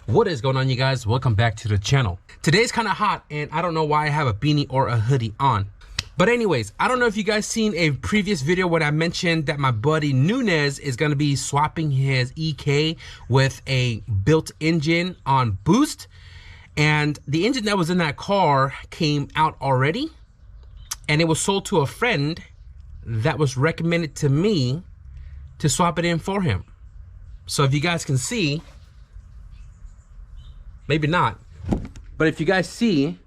What is going on, you guys? Welcome back to the channel. Today's kind of hot and I don't know why I have a beanie or a hoodie on. But anyways, I don't know if you guys seen a previous video where I mentioned that my buddy Nunez is going to be swapping his EK with a built engine on boost. And the engine that was in that car came out already. And it was sold to a friend that was recommended to me to swap it in for him. So if you guys can see, maybe not, but if you guys see,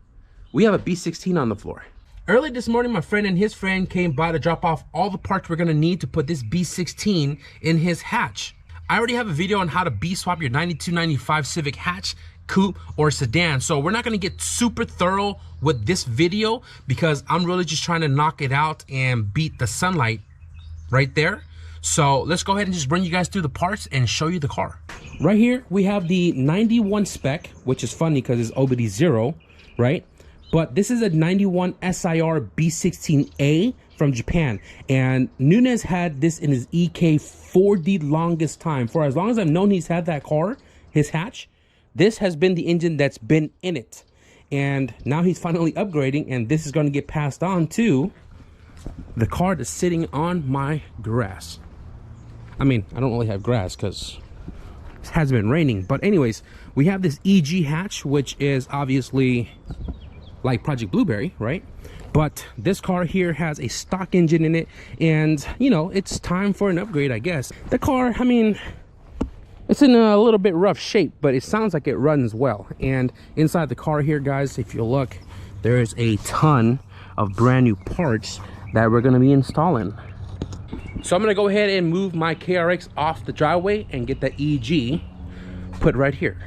we have a B16 on the floor. Early this morning, my friend and his friend came by to drop off all the parts we're gonna need to put this B16 in his hatch. I already have a video on how to B-swap your 92-95 Civic hatch, coupe, or sedan. So we're not gonna get super thorough with this video because I'm really just trying to knock it out and beat the sunlight right there. So let's go ahead and just bring you guys through the parts and show you the car. Right here, we have the 91 spec, which is funny because it's OBD0, right? But this is a 91 SIR B16A from Japan. And Nunez had this in his EK for the longest time. For as long as I've known he's had that car, his hatch, this has been the engine that's been in it. And now he's finally upgrading, and this is going to get passed on to the car that's sitting on my grass. I mean, I don't really have grass because it hasn't been raining. But anyways, we have this EG hatch, which is obviously like Project Blueberry, right? But this car here has a stock engine in it. And, you know, it's time for an upgrade, I guess. The car, I mean, it's in a little bit rough shape, but it sounds like it runs well. And inside the car here, guys, if you look, there is a ton of brand new parts that we're going to be installing. So I'm gonna go ahead and move my KRX off the driveway and get that EG put right here.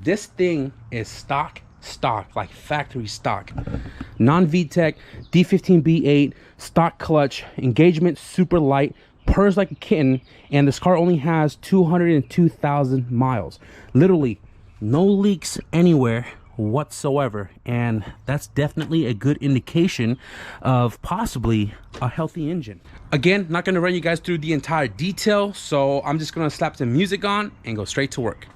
This thing is stock, like factory stock. Non-VTEC, D15B8, stock clutch, engagement super light, purrs like a kitten, and this car only has 202,000 miles. Literally, no leaks anywhere whatsoever, and that's definitely a good indication of possibly a healthy engine. Again, not going to run you guys through the entire detail, so I'm just going to slap some music on and go straight to work.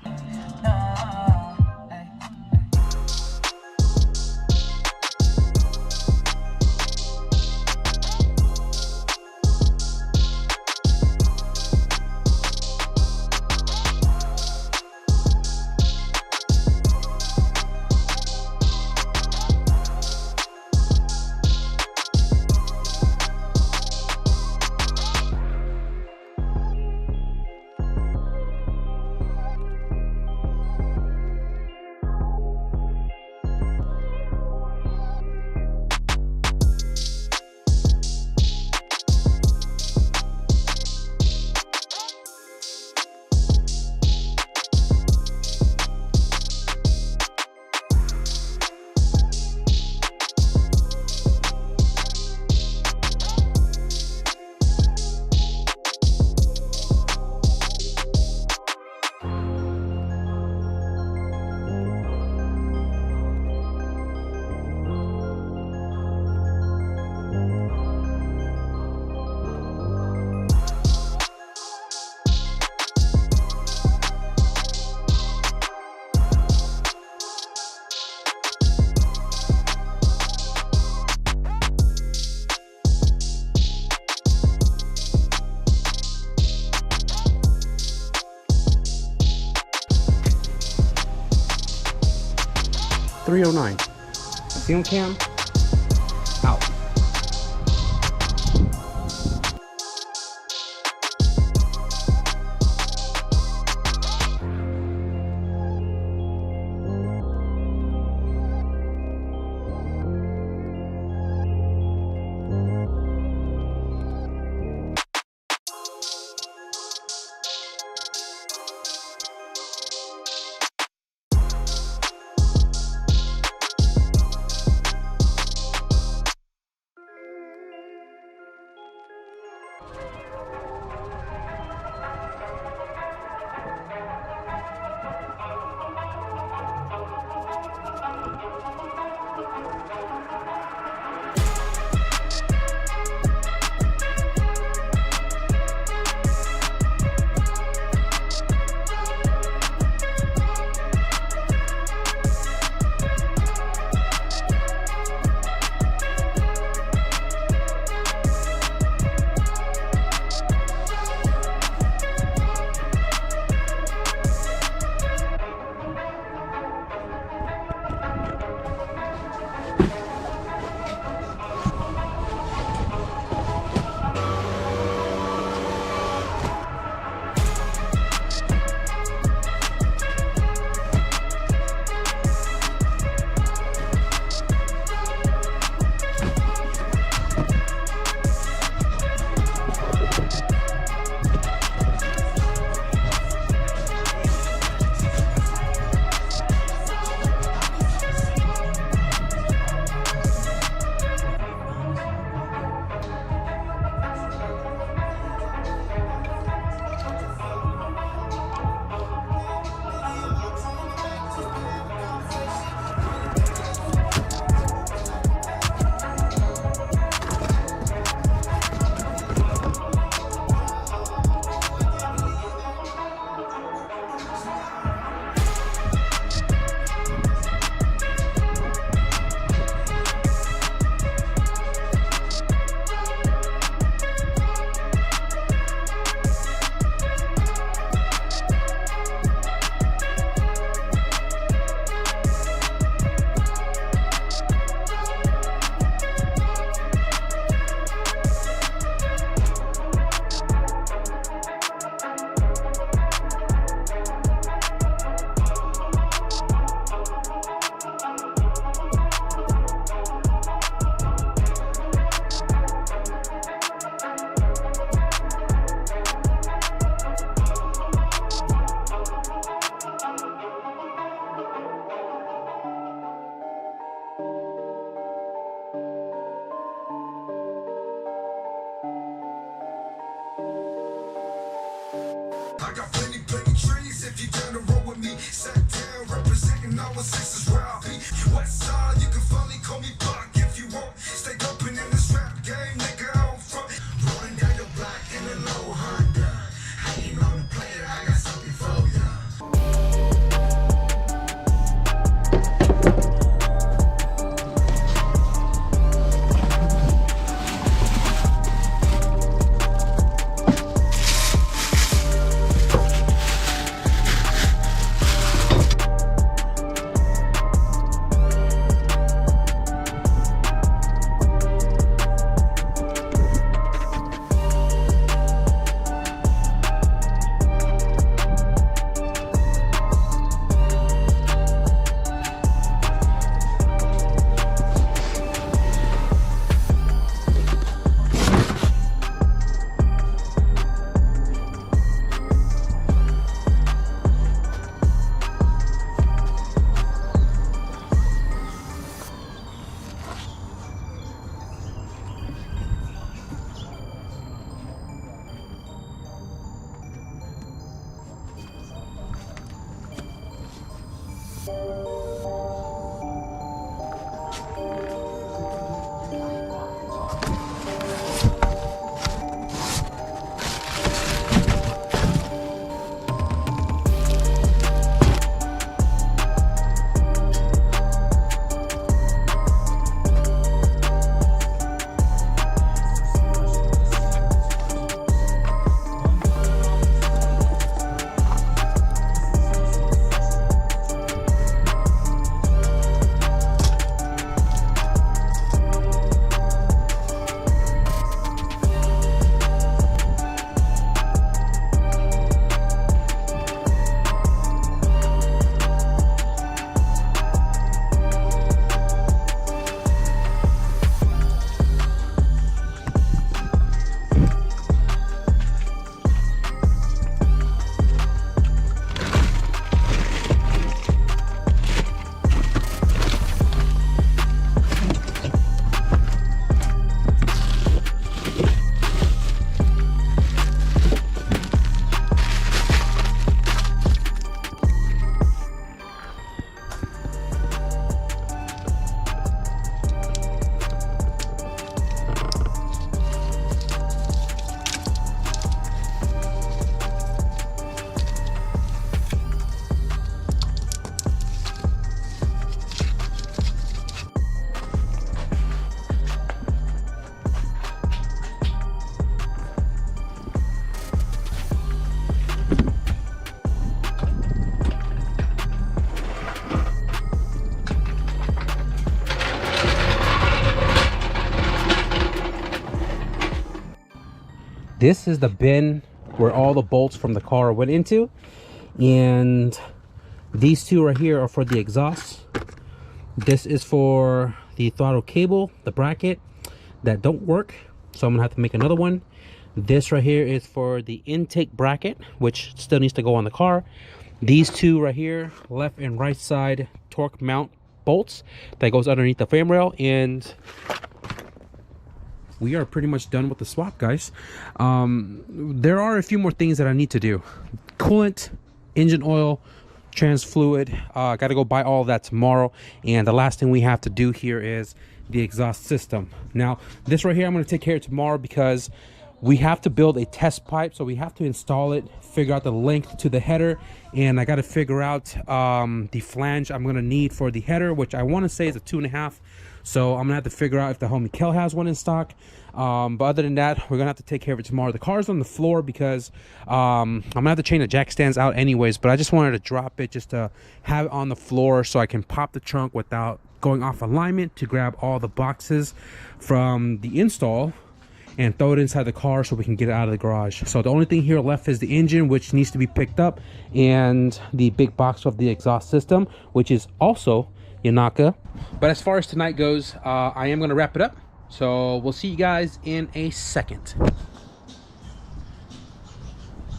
309. See on cam? Out. I got plenty trees if you down the road with me. Sat down, representing all the sixes where I be. West side, you can finally call me Buck if you want. Stay open in this rap game, nigga, out front. Rolling down your block in a low Honda. Hating on the player, I got something for ya. This is the bin where all the bolts from the car went into, and these two right here are for the exhaust. This is for the throttle cable, the bracket that don't work, so I'm gonna have to make another one. This right here is for the intake bracket, which still needs to go on the car. These two right here, left and right side torque mount bolts that goes underneath the frame rail, and we are pretty much done with the swap, guys. There are a few more things that I need to do. Coolant, engine oil, trans fluid. Gotta go buy all of that tomorrow. And the last thing we have to do here is the exhaust system. Now, this right here I'm gonna take care of tomorrow because we have to build a test pipe, so we have to install it, figure out the length to the header, and I got to figure out the flange I'm going to need for the header, which I want to say is a 2.5. So I'm going to have to figure out if the homie Kel has one in stock. But other than that, we're going to have to take care of it tomorrow. The car's on the floor because I'm going to have to change the jack stands out anyways, but I just wanted to drop it just to have it on the floor so I can pop the trunk without going off alignment to grab all the boxes from the install and throw it inside the car so we can get it out of the garage. So the only thing here left is the engine, which needs to be picked up, and the big box of the exhaust system, which is also YONAKA. But as far as tonight goes, I am going to wrap it up, so we'll see you guys in a second.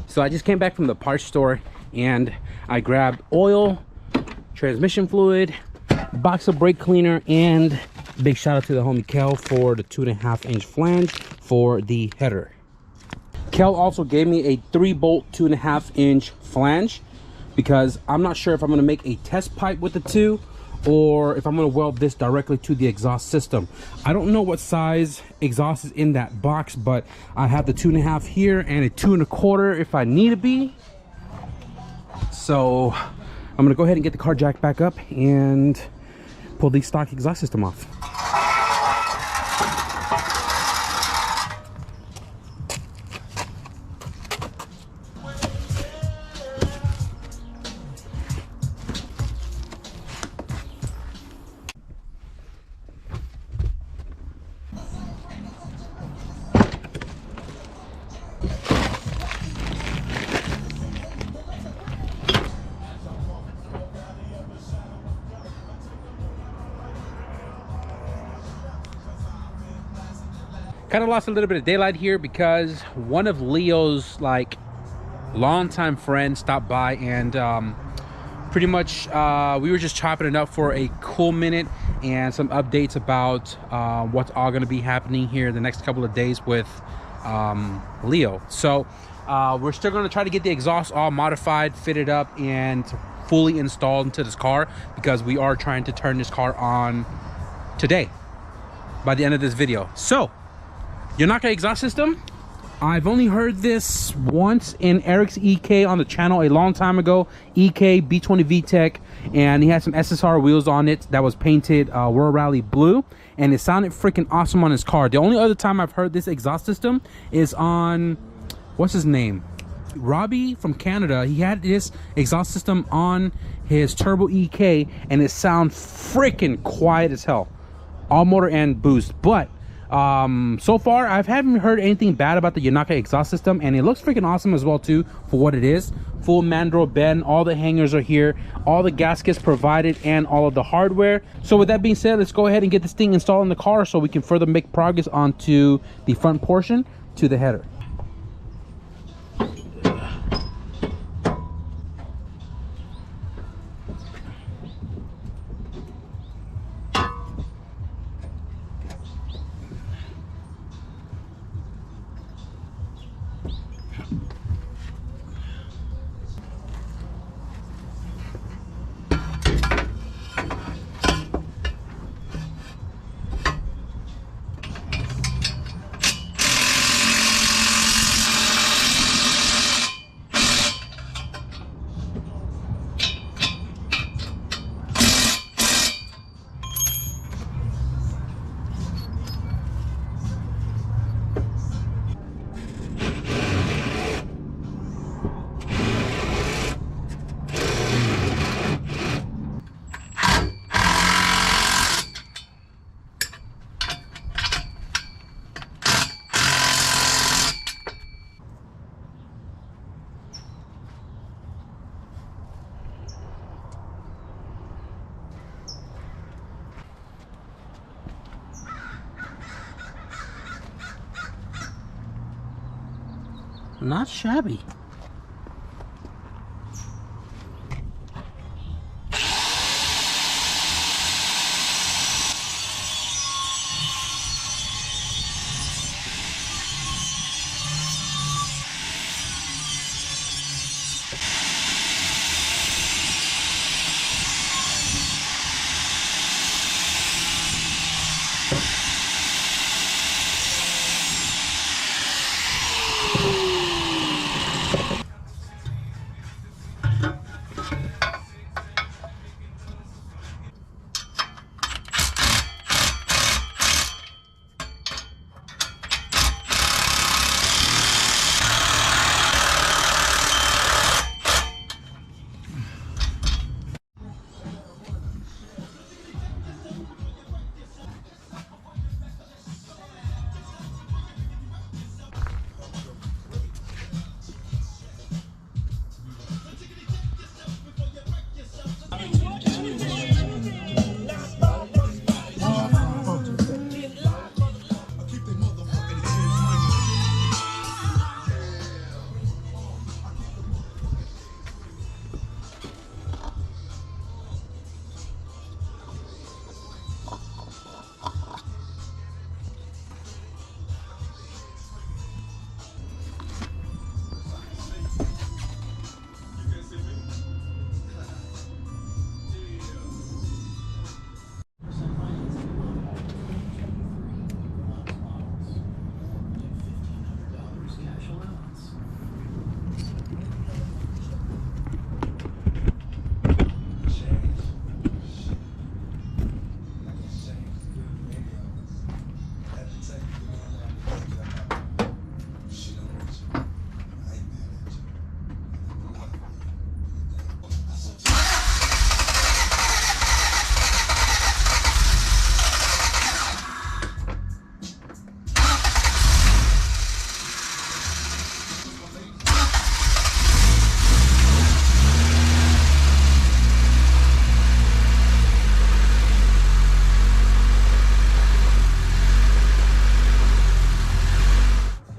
So I just came back from the parts store and I grabbed oil, transmission fluid, box of brake cleaner, and big shout out to the homie Kel for the 2.5-inch flange for the header. Kel also gave me a 3-bolt 2.5-inch flange because I'm not sure if I'm going to make a test pipe with the two or if I'm going to weld this directly to the exhaust system. I don't know what size exhaust is in that box, but I have the 2.5 here and a 2.25 if I need to be. So I'm going to go ahead and get the car jack back up and pull the stock exhaust system off. Kind of lost a little bit of daylight here because one of Leo's like longtime friends stopped by, and pretty much we were just chopping it up for a cool minute and some updates about what's all going to be happening here the next couple of days with Leo. So we're still going to try to get the exhaust all modified, fitted up, and fully installed into this car because we are trying to turn this car on today by the end of this video. So YONAKA exhaust system, I've only heard this once in Eric's EK on the channel a long time ago. EK B20 VTEC, and he had some SSR wheels on it that was painted World Rally blue, and it sounded freaking awesome on his car. The only other time I've heard this exhaust system is on, what's his name, Robbie from Canada. He had this exhaust system on his Turbo EK and it sounds freaking quiet as hell, all motor and boost. But so far I haven't heard anything bad about the YONAKA exhaust system, and it looks freaking awesome as well too for what it is. Full mandrel bend, all the hangers are here, all the gaskets provided, and all of the hardware. So with that being said, let's go ahead and get this thing installed in the car so we can further make progress onto the front portion to the header. Not shabby.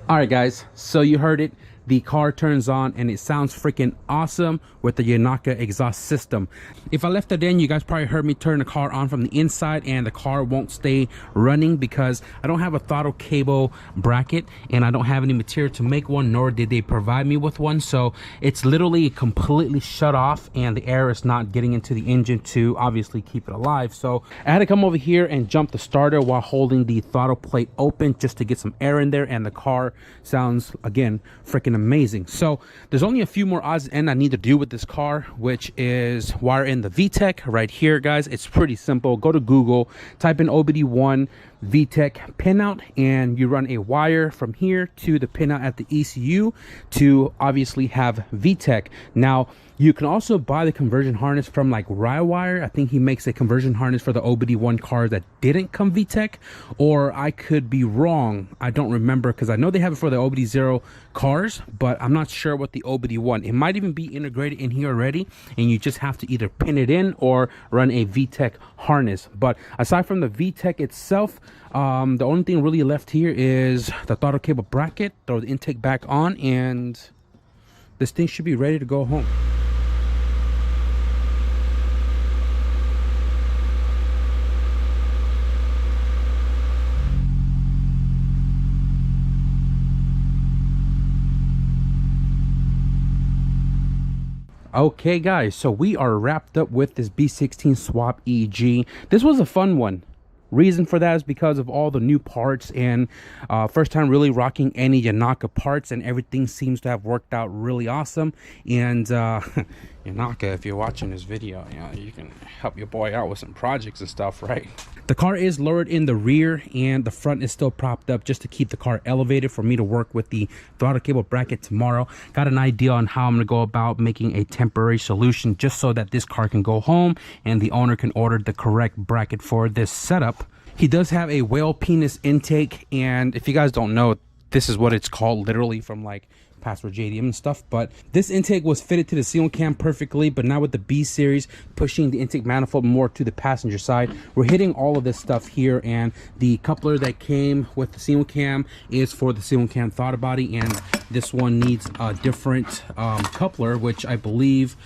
All right, guys, so you heard it. The car turns on and it sounds freaking awesome with the YONAKA exhaust system. If I left it in, you guys probably heard me turn the car on from the inside and the car won't stay running because I don't have a throttle cable bracket and I don't have any material to make one, nor did they provide me with one. So it's literally completely shut off and the air is not getting into the engine to obviously keep it alive. So I had to come over here and jump the starter while holding the throttle plate open just to get some air in there, and the car sounds, again, freaking amazing. So there's only a few more odds and ends I need to do with this car, which is wire in the VTEC right here, guys. It's pretty simple. Go to Google, type in OBD1 VTEC pinout, and you run a wire from here to the pinout at the ECU to obviously have VTEC. Now you can also buy the conversion harness from like Rywire. I think he makes a conversion harness for the OBD1 cars that didn't come VTEC, or I could be wrong. I don't remember because I know they have it for the OBD0 cars, but I'm not sure what the OBD1. It might even be integrated in here already, and you just have to either pin it in or run a VTEC harness. But aside from the VTEC itself, the only thing really left here is the throttle cable bracket. Throw the intake back on, and this thing should be ready to go home. Okay, guys, so we are wrapped up with this B16 swap EG. This was a fun one. Reason for that is because of all the new parts, and first time really rocking any YONAKA parts, and everything seems to have worked out really awesome. And YONAKA, if you're watching this video, you know, you can help your boy out with some projects and stuff, right? The car is lowered in the rear and the front is still propped up just to keep the car elevated for me to work with the throttle cable bracket tomorrow. Got an idea on how I'm going to go about making a temporary solution just so that this car can go home and the owner can order the correct bracket for this setup. He does have a whale penis intake, and if you guys don't know, this is what it's called literally from like past for JDM and stuff. But this intake was fitted to the ceiling cam perfectly, but now with the B series pushing the intake manifold more to the passenger side, we're hitting all of this stuff here. And the coupler that came with the ceiling cam is for the ceiling cam throttle body, and this one needs a different coupler, which I believe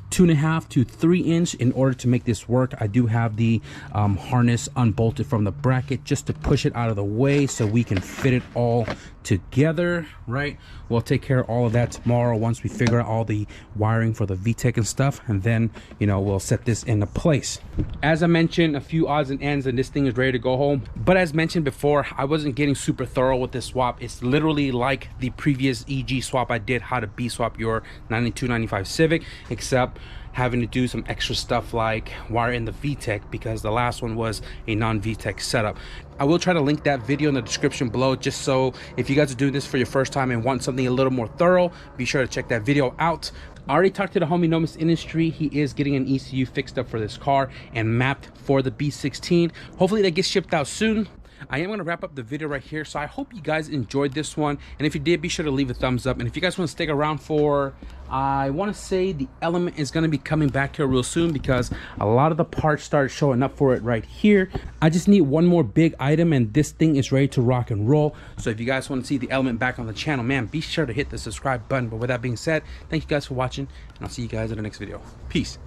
2.5 to 3 inch in order to make this work. I do have the harness unbolted from the bracket just to push it out of the way so we can fit it all together, right? We'll take care of all of that tomorrow once we figure out all the wiring for the VTEC and stuff, and then, you know, we'll set this into place. As I mentioned, a few odds and ends and this thing is ready to go home. But as mentioned before, I wasn't getting super thorough with this swap. It's literally like the previous EG swap I did, how to B swap your 9295 Civic, except having to do some extra stuff like wire in the VTEC, because the last one was a non-VTEC setup. I will try to link that video in the description below, just so if you guys are doing this for your first time and want something a little more thorough, be sure to check that video out. I already talked to the homie Nomis Industries. He is getting an ECU fixed up for this car and mapped for the B16. Hopefully that gets shipped out soon. I am going to wrap up the video right here, so I hope you guys enjoyed this one, and if you did, be sure to leave a thumbs up. And if you guys want to stick around for, I want to say the Element is going to be coming back here real soon, because a lot of the parts started showing up for it right here. I just need one more big item and this thing is ready to rock and roll. So if you guys want to see the Element back on the channel, man, be sure to hit the subscribe button. But with that being said, thank you guys for watching, and I'll see you guys in the next video. Peace.